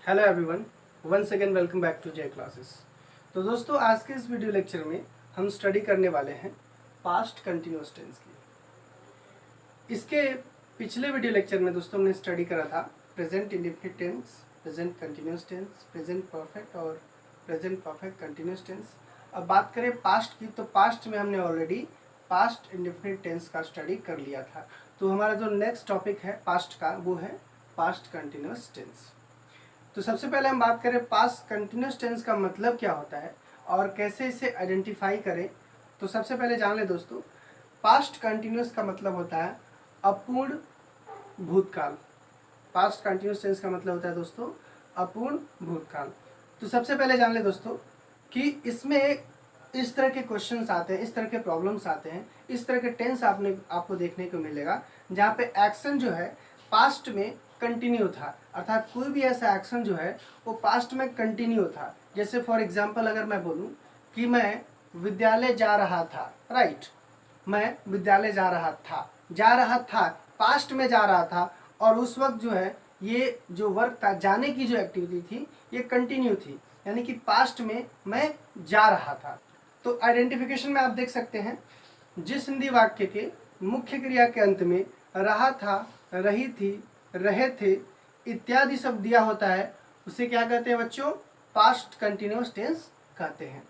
Hello everyone, once again welcome back to Jay classes. तो दोस्तों, आज के इस वीडियो लेक्चर में हम स्टडी करने वाले हैं पास्ट कंटिन्यूअस टेंस की। इसके पिछले वीडियो लेक्चर में दोस्तों हमने स्टडी करा था present indefinite tense, present continuous tense, present perfect और प्रेजेंट परफेक्ट कंटिन्यूअस टेंस। अब बात करें पास्ट की, तो पास्ट में हमने ऑलरेडी पास्ट इंडेफिनिट टेंस का स्टडी कर लिया था। तो हमारा जो नेक्स्ट टॉपिक है पास्ट का, वो है पास्ट कंटिन्यूअस टेंस। तो सबसे पहले हम बात करें पास्ट कंटिन्यूअस टेंस का मतलब क्या होता है और कैसे इसे आइडेंटिफाई करें। तो सबसे पहले जान ले दोस्तों, पास्ट कंटिन्यूअस का मतलब होता है अपूर्ण भूतकाल। पास्ट कंटिन्यूअस टेंस का मतलब होता है दोस्तों अपूर्ण भूतकाल। तो सबसे पहले जान ले दोस्तों कि इसमें इस तरह के क्वेश्चंस आते हैं, इस तरह के प्रॉब्लम्स आते हैं, इस तरह के टेंस आपको देखने को मिलेगा जहाँ पे एक्शन जो है पास्ट में कंटिन्यू था, अर्थात कोई भी ऐसा एक्शन जो है वो पास्ट में कंटिन्यू था। जैसे फॉर एग्जांपल अगर मैं बोलूं कि मैं विद्यालय जा रहा था, राइट, मैं विद्यालय जा रहा था, पास्ट में जा रहा था, और उस वक्त जो है ये जो वर्क था, जाने की जो एक्टिविटी थी ये कंटिन्यू थी, यानी कि पास्ट में मैं जा रहा था। तो आइडेंटिफिकेशन में आप देख सकते हैं, जिस हिंदी वाक्य के मुख्य क्रिया के अंत में रहा था, रही थी, रहे थे इत्यादि शब्द दिया होता है, उसे क्या कहते हैं बच्चों? पास्ट कंटिन्यूअस टेंस कहते हैं।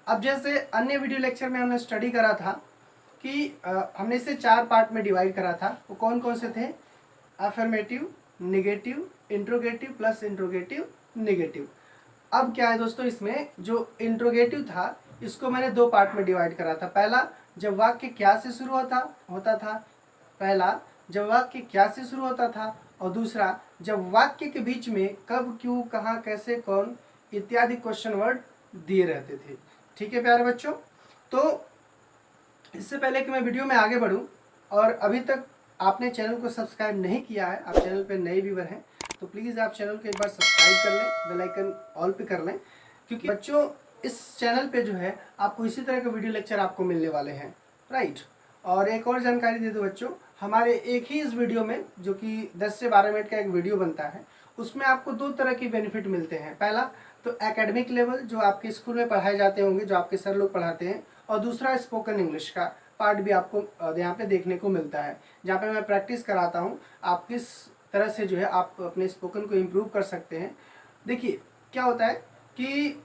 अब जैसे अन्य वीडियो लेक्चर में हमने स्टडी करा था कि हमने इसे 4 पार्ट में डिवाइड करा था। वो कौन कौन से थे? Affirmative, negative, interrogative plus interrogative, negative. अब क्या है दोस्तों, इसमें जो इंट्रोगेटिव था इसको मैंने 2 पार्ट में डिवाइड करा था। पहला, जब वाक्य क्या से शुरू होता था, पहला जब वाक्य क्या से शुरू होता था, और दूसरा जब वाक्य के बीच में कब, क्यों, कहाँ, कैसे, कौन इत्यादि क्वेश्चन वर्ड दिए रहते थे। ठीक है प्यारे बच्चों। तो इससे पहले कि मैं वीडियो में आगे बढ़ूं, और अभी तक आपने चैनल को सब्सक्राइब नहीं किया है, आप चैनल पे नए व्यूवर हैं, तो प्लीज़ आप चैनल को एक बार सब्सक्राइब कर लें, बेल आइकन ऑल पे कर लें, क्योंकि बच्चों इस चैनल पे जो है आपको इसी तरह के वीडियो लेक्चर आपको मिलने वाले हैं, राइट। और एक और जानकारी दे दो बच्चों, हमारे एक ही इस वीडियो में, जो कि 10 से 12 मिनट का एक वीडियो बनता है, उसमें आपको 2 तरह की बेनिफिट मिलते हैं। पहला तो एकेडमिक लेवल, जो आपके स्कूल में पढ़ाए जाते होंगे, जो आपके सर लोग पढ़ाते हैं, और दूसरा स्पोकन इंग्लिश का पार्ट भी आपको यहाँ पे देखने को मिलता है, जहाँ पे मैं प्रैक्टिस कराता हूँ आप किस तरह से जो है आप अपने स्पोकन को इम्प्रूव कर सकते हैं। देखिए क्या होता है कि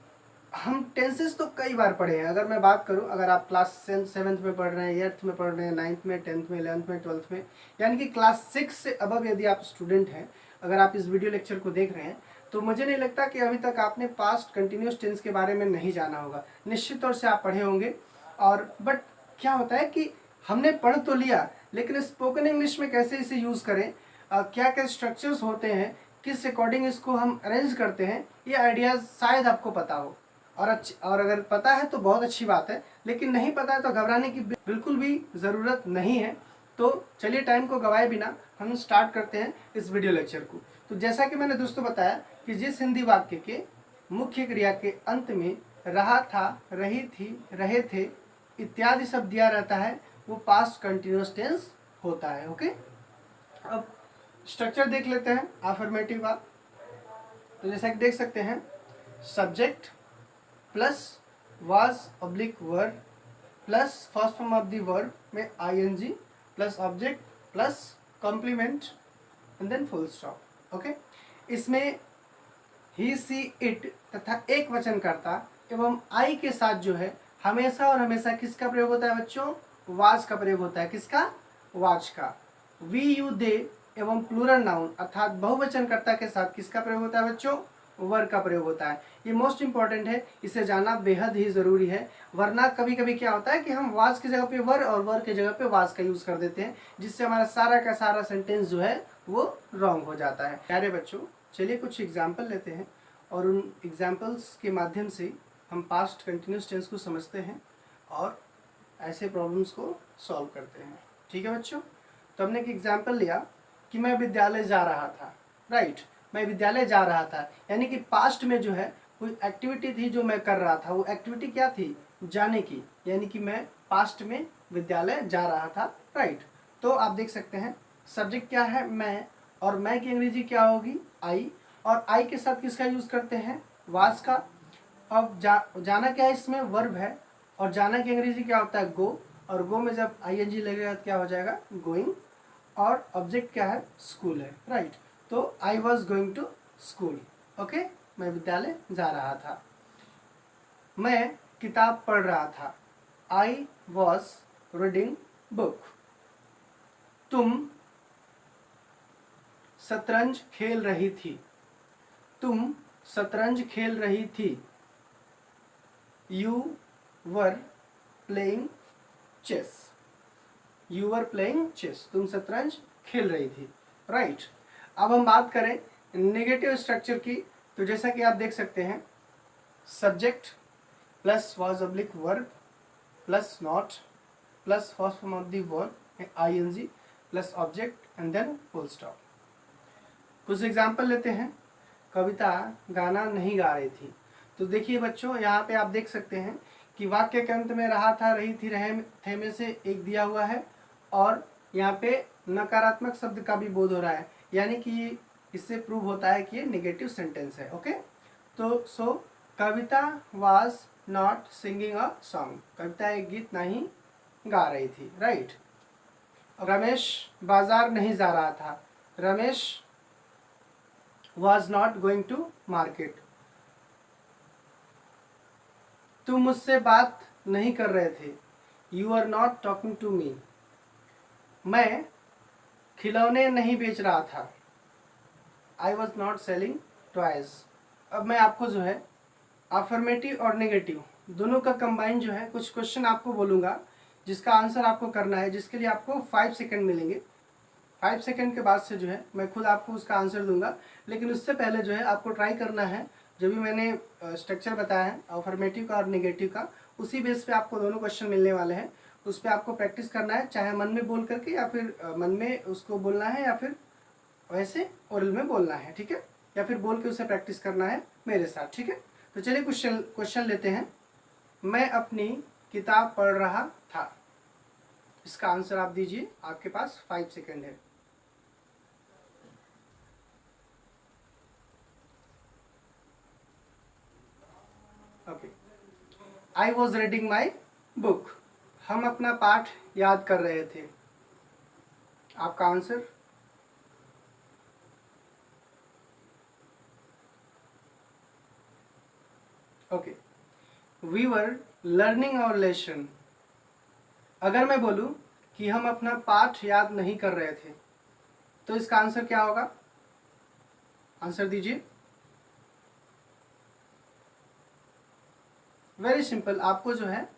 हम टेंसेस तो कई बार पढ़े हैं। अगर मैं बात करूं, अगर आप क्लास 7th में पढ़ रहे हैं, 8th में पढ़ रहे हैं, 9th में, 10th में, 11th में, 12th में, यानी कि क्लास 6 से अबव यदि आप स्टूडेंट हैं, अगर आप इस वीडियो लेक्चर को देख रहे हैं, तो मुझे नहीं लगता कि अभी तक आपने पास्ट कंटिन्यूअस टेंस के बारे में नहीं जाना होगा। निश्चित तौर से आप पढ़े होंगे, और बट क्या होता है कि हमने पढ़ तो लिया, लेकिन स्पोकन इंग्लिश में कैसे इसे यूज़ करें, क्या क्या स्ट्रक्चर्स होते हैं, किस अकॉर्डिंग इसको हम अरेंज करते हैं, ये आइडियाज़ शायद आपको पता हो। और अगर पता है तो बहुत अच्छी बात है, लेकिन नहीं पता है तो घबराने की बिल्कुल भी ज़रूरत नहीं है। तो चलिए टाइम को गवाए बिना हम स्टार्ट करते हैं इस वीडियो लेक्चर को। तो जैसा कि मैंने दोस्तों बताया कि जिस हिंदी वाक्य के मुख्य क्रिया के अंत में रहा था, रही थी, रहे थे इत्यादि शब्द दिया रहता है, वो पास्ट कंटिन्यूअस टेंस होता है। ओके, अब स्ट्रक्चर देख लेते हैं अफर्मेटिव का। तो जैसा कि देख सकते हैं, subject plus was oblique verb plus first form of the verb में ING plus object plus complement and then full stop. Okay, इसमें ही, सी, इट तथा एक वचनकर्ता एवं आई के साथ जो है हमेशा और हमेशा किसका प्रयोग होता है बच्चों? वाज का प्रयोग होता है। किसका? वाज का। वी, यू, दे एवं प्लूरल नाउन अर्थात बहुवचनकर्ता के साथ किसका प्रयोग होता है बच्चों? वर का प्रयोग होता है। ये मोस्ट इंपॉर्टेंट है, इसे जानना बेहद ही जरूरी है, वरना कभी कभी क्या होता है कि हम वाज की जगह पे वर और वर की जगह पे वाज का यूज कर देते हैं, जिससे हमारा सारा का सारा सेंटेंस जो है वो रॉन्ग हो जाता है। प्यारे बच्चों, चलिए कुछ एग्जाम्पल लेते हैं और उन एग्जाम्पल्स के माध्यम से हम पास्ट कंटिन्यूस टेंस को समझते हैं और ऐसे प्रॉब्लम्स को सॉल्व करते हैं। ठीक है बच्चों, तो हमने एक एग्जाम्पल लिया कि मैं विद्यालय जा रहा था, राइट, मैं विद्यालय जा रहा था, यानी कि पास्ट में जो है कोई एक्टिविटी थी जो मैं कर रहा था, वो एक्टिविटी क्या थी? जाने की, यानी कि मैं पास्ट में विद्यालय जा रहा था, राइट। तो आप देख सकते हैं सब्जेक्ट क्या है? मैं, और मैं की अंग्रेजी क्या होगी? आई, और आई के साथ किसका यूज करते हैं, वाज का। अब जाना क्या है, इसमें वर्ब है, और जाना की अंग्रेजी क्या होता है, गो, और गो में जब आईएनजी लगेगा तो क्या हो जाएगा, गोइंग, और ऑब्जेक्ट क्या है, स्कूल है, राइट। तो I was going to school, okay, मैं विद्यालय जा रहा था। मैं किताब पढ़ रहा था, आई वॉज रीडिंग बुक। तुम शतरंज खेल रही थी, तुम शतरंज खेल रही थी। You were playing chess, you were playing chess, तुम शतरंज खेल रही थी, राइट। अब हम बात करें नेगेटिव स्ट्रक्चर की, तो जैसा कि आप देख सकते हैं, subject plus was oblique verb plus not plus first form of the verb ING plus object and then full stop. कुछ एग्जाम्पल लेते हैं। कविता गाना नहीं गा रही थी। तो देखिए बच्चों, यहाँ पे आप देख सकते हैं कि वाक्य के अंत में रहा था, रही थी, रहे थे में से एक दिया हुआ है, और यहाँ पे नकारात्मक शब्द का भी बोध हो रहा है, यानी कि इससे प्रूव होता है कि ये नेगेटिव सेंटेंस है, ओके। तो so Kavita was not singing a song, Kavita एक गीत नहीं गा रही थी, राइट। रमेश बाजार नहीं जा रहा था, Ramesh was not going to market। तुम मुझसे बात नहीं कर रहे थे, you are not talking to me। मैं खिलौने नहीं बेच रहा था, I was not selling toys। अब मैं आपको जो है अफर्मेटिव और नेगेटिव दोनों का कंबाइन जो है कुछ क्वेश्चन आपको बोलूँगा, जिसका आंसर आपको करना है, जिसके लिए आपको 5 सेकंड मिलेंगे। 5 सेकंड के बाद से जो है मैं खुद आपको उसका आंसर दूंगा, लेकिन उससे पहले जो है आपको ट्राई करना है, जो भी मैंने स्ट्रक्चर बताया है अफर्मेटिव का और नेगेटिव का, उसी बेस पे आपको दोनों क्वेश्चन मिलने वाले हैं। उस पर आपको प्रैक्टिस करना है, चाहे मन में बोल करके या फिर मन में उसको बोलना है, या फिर वैसे ओरल में बोलना है, ठीक है, या फिर बोल के उसे प्रैक्टिस करना है मेरे साथ, ठीक है। तो चलिए क्वेश्चन लेते हैं। मैं अपनी किताब पढ़ रहा था, इसका आंसर आप दीजिए, आपके पास 5 सेकंड है। Okay, I was reading my book, हम अपना पाठ याद कर रहे थे, आपका answer. Okay, we were learning our lesson. अगर मैं बोलूं कि हम अपना पाठ याद नहीं कर रहे थे, तो इसका आंसर क्या होगा, आंसर दीजिए। वेरी सिंपल, आपको जो है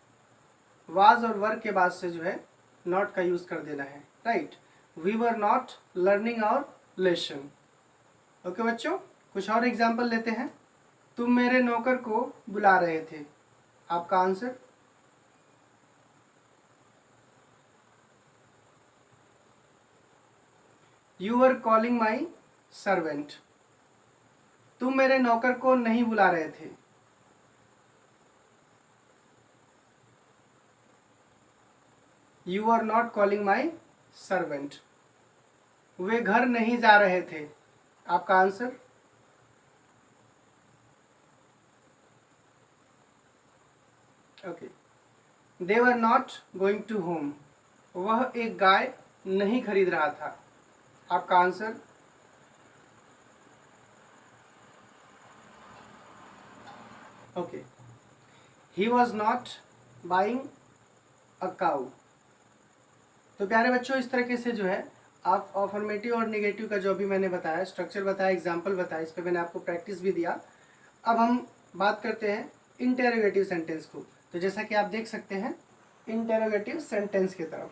वाज और वर के बाद से जो है नॉट का यूज कर देना है, right. We were not learning our lesson. Okay बच्चों, कुछ और एग्जाम्पल लेते हैं। तुम मेरे नौकर को बुला रहे थे, आपका answer. You were calling my servant. तुम मेरे नौकर को नहीं बुला रहे थे, you are not calling my servant. वे घर नहीं जा रहे थे, आपका answer. Okay, they were not going to home. वह एक गाय नहीं खरीद रहा था, आपका answer. Okay, he was not buying a cow. तो प्यारे बच्चों, इस तरीके से जो है आप अफर्मेटिव और नेगेटिव का जो भी मैंने बताया, स्ट्रक्चर बताया, एग्जाम्पल बताया, इस पर मैंने आपको प्रैक्टिस भी दिया। अब हम बात करते हैं इंटेरोगेटिव सेंटेंस को। तो जैसा कि आप देख सकते हैं इंटेरोगेटिव सेंटेंस की तरफ।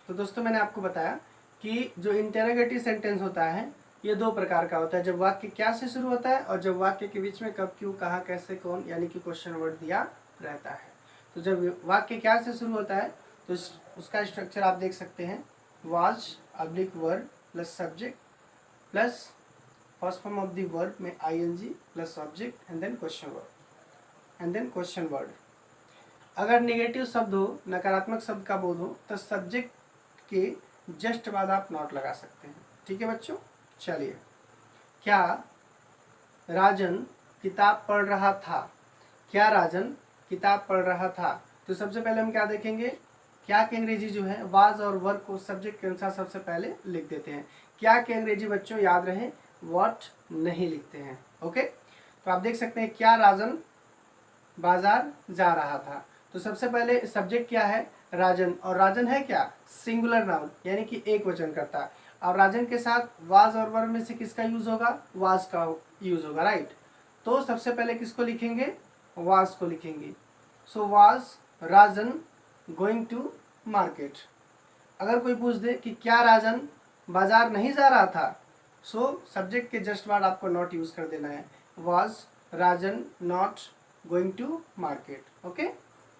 तो दोस्तों, मैंने आपको बताया कि जो इंटेरोगेटिव सेंटेंस होता है ये 2 प्रकार का होता है, जब वाक्य क्या से शुरू होता है और जब वाक्य के बीच में कब, क्यों, कहाँ, कैसे, कौन, यानी कि क्वेश्चन वर्ड दिया रहता है। तो जब वाक्य क्या से शुरू होता है तो उसका स्ट्रक्चर आप देख सकते हैं, was oblique verb plus subject plus first form of the verb में ING plus object and then question word and then question word. अगर नेगेटिव शब्द हो, नकारात्मक शब्द का बोध हो, तो सब्जेक्ट के जस्ट बाद आप नॉट लगा सकते हैं, ठीक है बच्चों। चलिए, क्या राजन किताब पढ़ रहा था। क्या राजन किताब पढ़ रहा था। तो सबसे पहले हम क्या देखेंगे, क्या की अंग्रेजी जो है वाज और वर को सब्जेक्ट के अनुसार सबसे पहले लिख देते हैं। क्या की अंग्रेजी बच्चों याद रहे व्हाट नहीं लिखते हैं। ओके, तो आप देख सकते हैं क्या राजन बाजार जा रहा था। तो सबसे पहले सब्जेक्ट क्या है राजन, और राजन है क्या सिंगुलर नाउन यानी कि एक वचन करता है। और राजन के साथ वाज और वर में से किसका यूज होगा, वाज का यूज होगा, राइट। तो सबसे पहले किसको लिखेंगे, वाज को लिखेंगे। So was Rajan going to market. अगर कोई पूछ दे कि क्या राजन बाजार नहीं जा रहा था, सो सब्जेक्ट के जस्ट बाद आपको नॉट यूज कर देना है, was Rajan not going to market. Okay,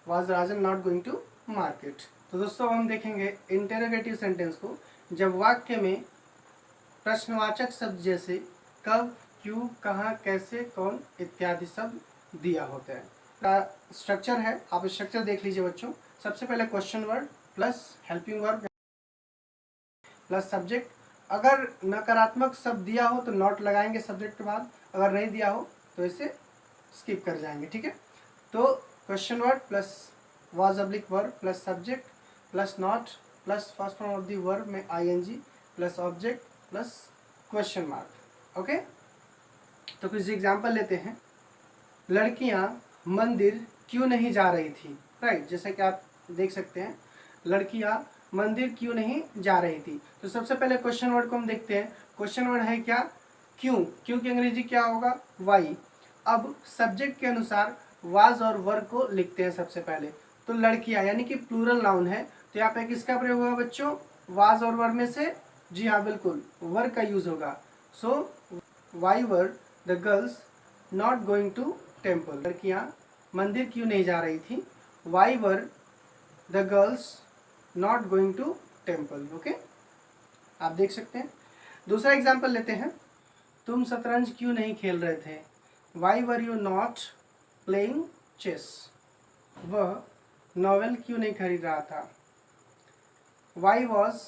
was Rajan not going to market. तो दोस्तों हम देखेंगे इंटेरोगेटिव सेंटेंस को, जब वाक्य में प्रश्नवाचक शब्द जैसे कब, क्यों, कहाँ, कैसे, कौन इत्यादि शब्द दिया होता है। स्ट्रक्चर है, आप स्ट्रक्चर देख लीजिए बच्चों। सबसे पहले question word plus helping verb plus subject. अगर नकारात्मक शब्द दिया हो तो नॉट लगाएंगे सब्जेक्ट के बाद, अगर नहीं दिया हो तो इसे स्किप कर जाएंगे, ठीक है। तो question word plus was oblique verb plus subject plus not plus first form of the verb में ING plus object plus question mark. Okay, तो कुछ एग्जांपल लेते हैं। लड़कियां मंदिर क्यों नहीं जा रही थी, राइट। जैसा कि आप देख सकते हैं लड़कियां मंदिर क्यों नहीं जा रही थी। तो सबसे पहले क्वेश्चन वर्ड को हम देखते हैं। क्वेश्चन वर्ड है क्या, क्यों। क्यों की अंग्रेजी क्या होगा, वाई। अब सब्जेक्ट के अनुसार वाज और वर को लिखते हैं सबसे पहले। तो लड़कियां यानी कि प्लूरल नाउन है, तो यहाँ पे किसका प्रयोग होगा बच्चों, वाज और वर में से, जी हाँ बिल्कुल वर का यूज होगा। So why were the girls not going to temple. लड़कियां मंदिर क्यों नहीं जा रही थी, why were the girls not going to temple. Okay, आप देख सकते हैं। दूसरा एग्जाम्पल लेते हैं। तुम शतरंज क्यों नहीं खेल रहे थे, why were you not playing chess. वह नॉवेल क्यों नहीं खरीद रहा था, why was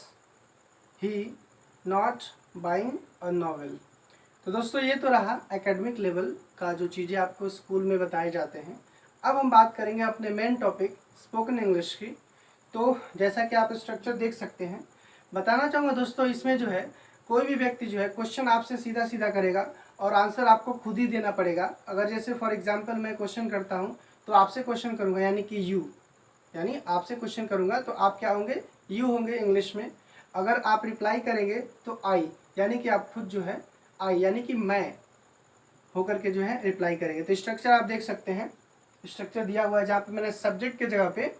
he not buying a novel. तो दोस्तों ये तो रहा एकेडमिक लेवल का जो चीज़ें आपको स्कूल में बताए जाते हैं। अब हम बात करेंगे अपने मेन टॉपिक स्पोकन इंग्लिश की। तो जैसा कि आप स्ट्रक्चर देख सकते हैं, बताना चाहूँगा दोस्तों इसमें जो है कोई भी व्यक्ति जो है क्वेश्चन आपसे सीधा सीधा करेगा और आंसर आपको खुद ही देना पड़ेगा। अगर जैसे फॉर एग्जांपल मैं क्वेश्चन करता हूँ तो आपसे क्वेश्चन करूँगा यानी कि यू, यानी आपसे क्वेश्चन करूँगा तो आप क्या होंगे, यू होंगे इंग्लिश में। अगर आप रिप्लाई करेंगे तो आई, यानी कि आप खुद जो है आई यानी कि मैं होकर के जो है रिप्लाई करेंगे। तो स्ट्रक्चर आप देख सकते हैं, स्ट्रक्चर दिया हुआ है जहाँ पे मैंने सब्जेक्ट के जगह पे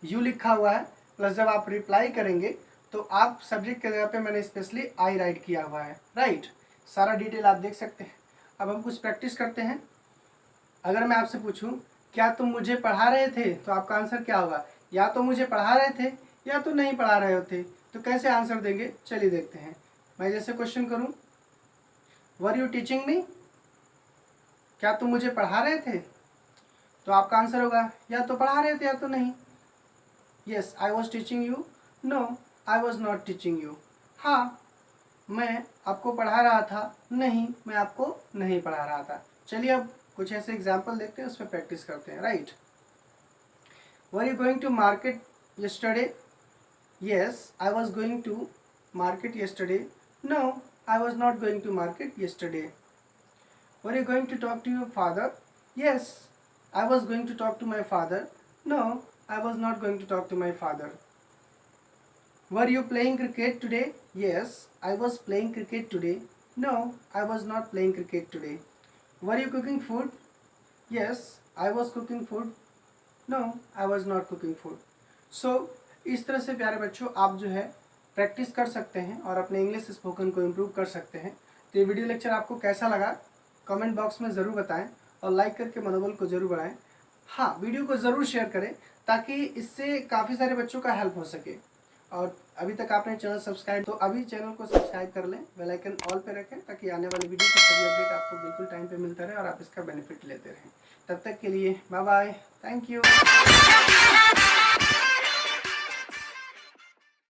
यू लिखा हुआ है, प्लस जब आप रिप्लाई करेंगे तो आप सब्जेक्ट के जगह पे मैंने स्पेशली आई राइट किया हुआ है, राइट। सारा डिटेल आप देख सकते हैं। अब हम कुछ प्रैक्टिस करते हैं। अगर मैं आपसे पूछूं क्या तुम मुझे पढ़ा रहे थे, तो आपका आंसर क्या होगा, या तो मुझे पढ़ा रहे थे या तो नहीं पढ़ा रहे थे। तो कैसे आंसर देंगे, चलिए देखते हैं। मैं जैसे क्वेश्चन करूं वर यू टीचिंग मी, क्या तुम मुझे पढ़ा रहे थे, तो आपका आंसर होगा या तो पढ़ा रहे थे या तो नहीं। Yes I was teaching you, no I was not teaching you. हाँ मैं आपको पढ़ा रहा था, नहीं मैं आपको नहीं पढ़ा रहा था। चलिए अब कुछ ऐसे एग्जाम्पल देखते हैं, उस पर प्रैक्टिस करते हैं, right. Were you going to market yesterday, yes I was going to market yesterday, no I was not going to market yesterday. Were you going to talk to your father, yes I was going to talk to my father, no I was not going to talk to my father. Were you playing cricket today, yes I was playing cricket today, no I was not playing cricket today. Were you cooking food, yes I was cooking food, no I was not cooking food. So इस तरह से प्यारे बच्चों आप जो है practice कर सकते हैं और अपने इंग्लिश स्पोकन को इम्प्रूव कर सकते हैं। तो ये वीडियो लेक्चर आपको कैसा लगा कमेंट बॉक्स में ज़रूर बताएं और लाइक करके मनोबल को ज़रूर बढ़ाएं। हाँ वीडियो को ज़रूर शेयर करें ताकि इससे काफ़ी सारे बच्चों का हेल्प हो सके। और अभी तक आपने चैनल सब्सक्राइब, तो अभी चैनल को सब्सक्राइब कर लें, बेल आइकन ऑल पे रखें ताकि आने वाली वीडियो का सभी अपडेट आपको बिल्कुल टाइम पे मिलता रहे और आप इसका बेनिफिट लेते रहें। तब तक के लिए बाय बाय, थैंक यू।